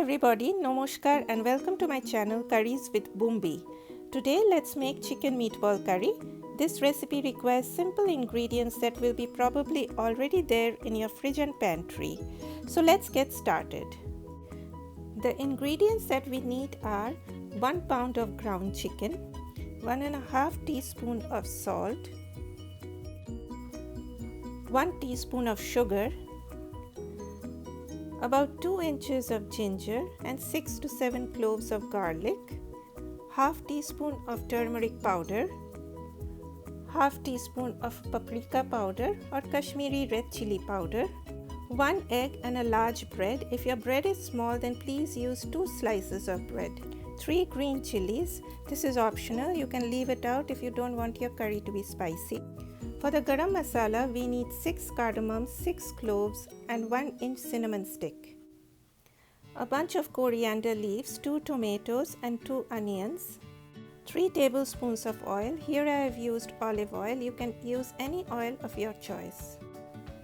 everybody, Namaskar and welcome to my channel Curries with Bumbi. Today let's make chicken meatball curry. This recipe requires simple ingredients that will be probably already there in your fridge and pantry. So let's get started. The ingredients that we need are 1 pound of ground chicken, 1.5 teaspoon of salt, 1 teaspoon of sugar, about 2 inches of ginger and 6 to 7 cloves of garlic, half teaspoon of turmeric powder, half teaspoon of paprika powder or Kashmiri red chilli powder, 1 egg and a large bread. If your bread is small, then please use 2 slices of bread. 3 green chilies. This is optional. You can leave it out if you don't want your curry to be spicy. For the garam masala, we need 6 cardamoms, 6 cloves and 1 inch cinnamon stick. A bunch of coriander leaves, 2 tomatoes and 2 onions. 3 tablespoons of oil. Here I have used olive oil. You can use any oil of your choice.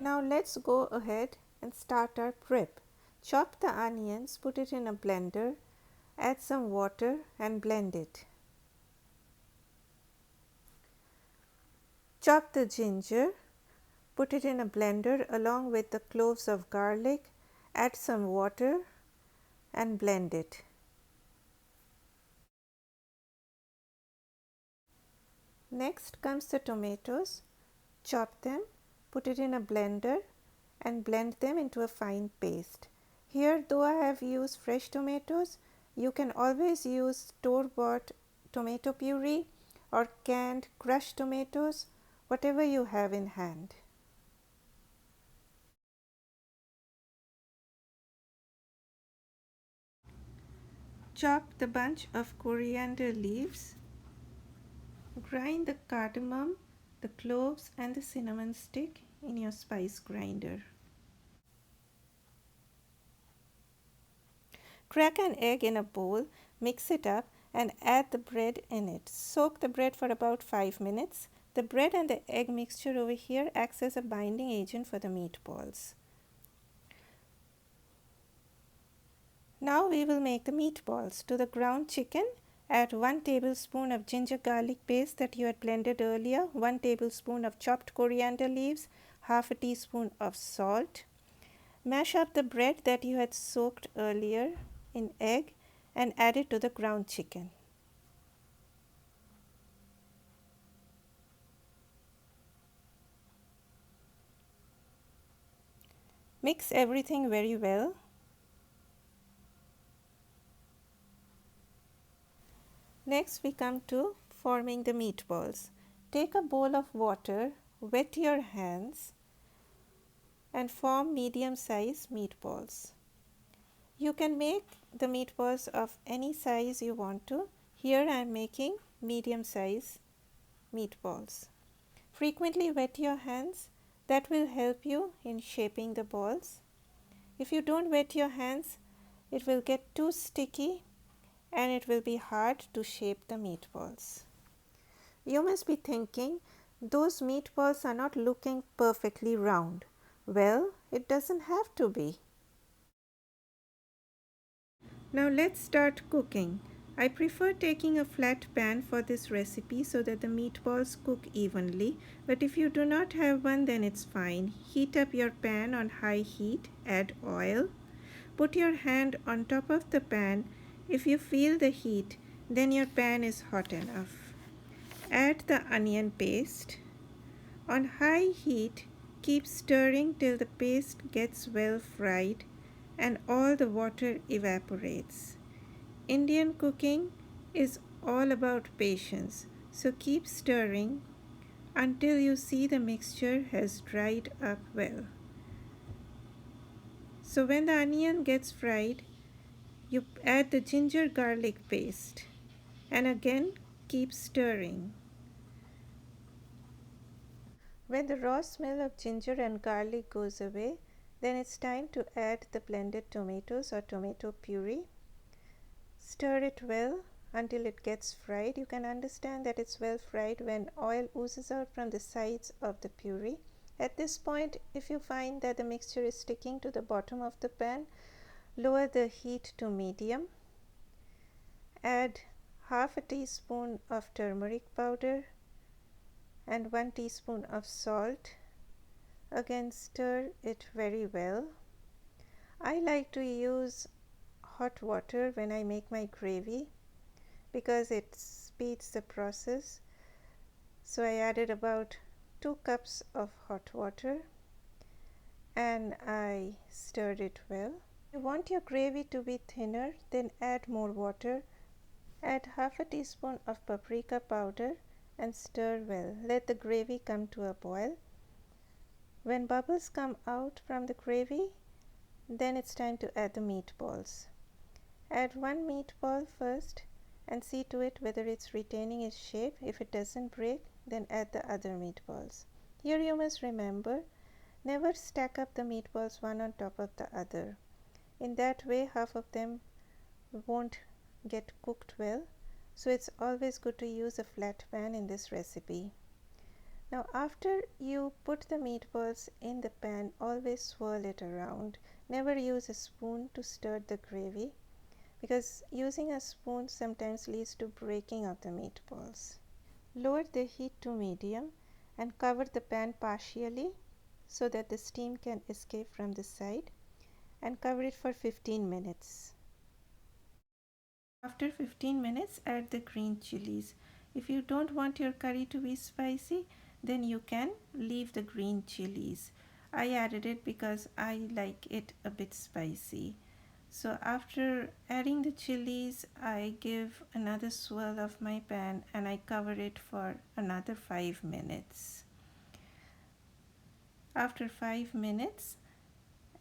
Now let's go ahead and start our prep. Chop the onions, put it in a blender, add some water and blend it. Chop the ginger, put it in a blender along with the cloves of garlic, add some water and blend it. Next comes the tomatoes. Chop them, put it in a blender and blend them into a fine paste. Here, though I have used fresh tomatoes, you can always use store-bought tomato puree or canned crushed tomatoes, whatever you have in hand. Chop the bunch of coriander leaves. Grind the cardamom, the cloves and the cinnamon stick in your spice grinder. Crack an egg in a bowl, mix it up and add the bread in it. Soak the bread for about 5 minutes. The bread and the egg mixture over here acts as a binding agent for the meatballs. Now we will make the meatballs. To the ground chicken, add 1 tablespoon of ginger garlic paste that you had blended earlier, 1 tablespoon of chopped coriander leaves, half a teaspoon of salt. Mash up the bread that you had soaked earlier in egg and add it to the ground chicken. Mix everything very well. Next we come to forming the meatballs. Take a bowl of water, wet your hands and form medium-sized meatballs. You can make the meatballs of any size you want to. Here I am making medium-sized meatballs. Frequently wet your hands. That will help you in shaping the balls. If you don't wet your hands, it will get too sticky and it will be hard to shape the meatballs. You must be thinking, those meatballs are not looking perfectly round. Well, it doesn't have to be. Now let's start cooking. I prefer taking a flat pan for this recipe so that the meatballs cook evenly, but if you do not have one, then it's fine. Heat up your pan on high heat, add oil. Put your hand on top of the pan. If you feel the heat, then your pan is hot enough. Add the onion paste. On high heat, keep stirring till the paste gets well fried and all the water evaporates. Indian cooking is all about patience, so keep stirring until you see the mixture has dried up well. So when the onion gets fried, you add the ginger garlic paste and again keep stirring. When the raw smell of ginger and garlic goes away, then it's time to add the blended tomatoes or tomato puree. Stir it well until it gets fried. You can understand that it's well fried when oil oozes out from the sides of the puree. At this point, if you find that the mixture is sticking to the bottom of the pan, Lower the heat to medium. Add half a teaspoon of turmeric powder and 1 teaspoon of salt. Again, stir it very well. I like to use hot water when I make my gravy because it speeds the process. So I added about 2 cups of hot water and I stirred it well. If you want your gravy to be thinner, then add more water. Add half a teaspoon of paprika powder and stir well. Let the gravy come to a boil. When bubbles come out from the gravy, then it's time to add the meatballs. Add one meatball first and see to it whether it's retaining its shape. If it doesn't break, then add the other meatballs. Here you must remember, never stack up the meatballs one on top of the other. In that way, half of them won't get cooked well. So it's always good to use a flat pan in this recipe. Now after you put the meatballs in the pan, always swirl it around. Never use a spoon to stir the gravy because using a spoon sometimes leads to breaking of the meatballs. Lower the heat to medium and cover the pan partially so that the steam can escape from the side, and cover it for 15 minutes. After 15 minutes, add the green chilies. If you don't want your curry to be spicy, then you can leave the green chilies. I added it because I like it a bit spicy. So after adding the chilies, I give another swirl of my pan and I cover it for another 5 minutes. After 5 minutes,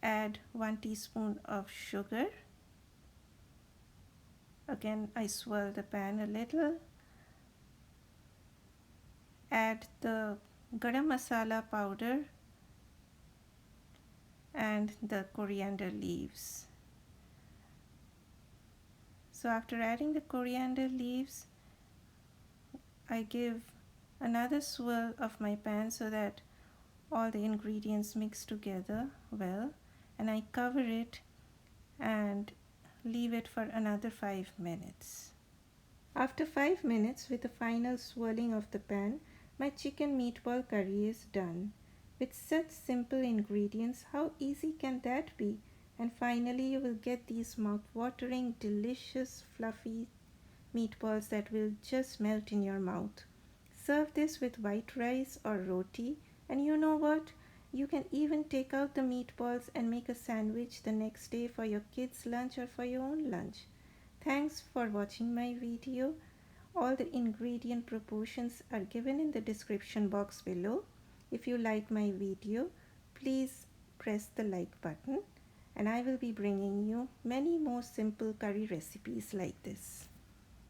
add 1 teaspoon of sugar. Again, I swirl the pan a little. Add the garam masala powder and the coriander leaves. So after adding the coriander leaves, I give another swirl of my pan so that all the ingredients mix together well, and I cover it and leave it for another 5 minutes. After 5 minutes, with the final swirling of the pan, my chicken meatball curry is done. With such simple ingredients, how easy can that be? And finally, you will get these mouth-watering, delicious, fluffy meatballs that will just melt in your mouth. Serve this with white rice or roti, and you know what? You can even take out the meatballs and make a sandwich the next day for your kids' lunch or for your own lunch. Thanks for watching my video. All the ingredient proportions are given in the description box below. If you like my video, please press the like button, and I will be bringing you many more simple curry recipes like this.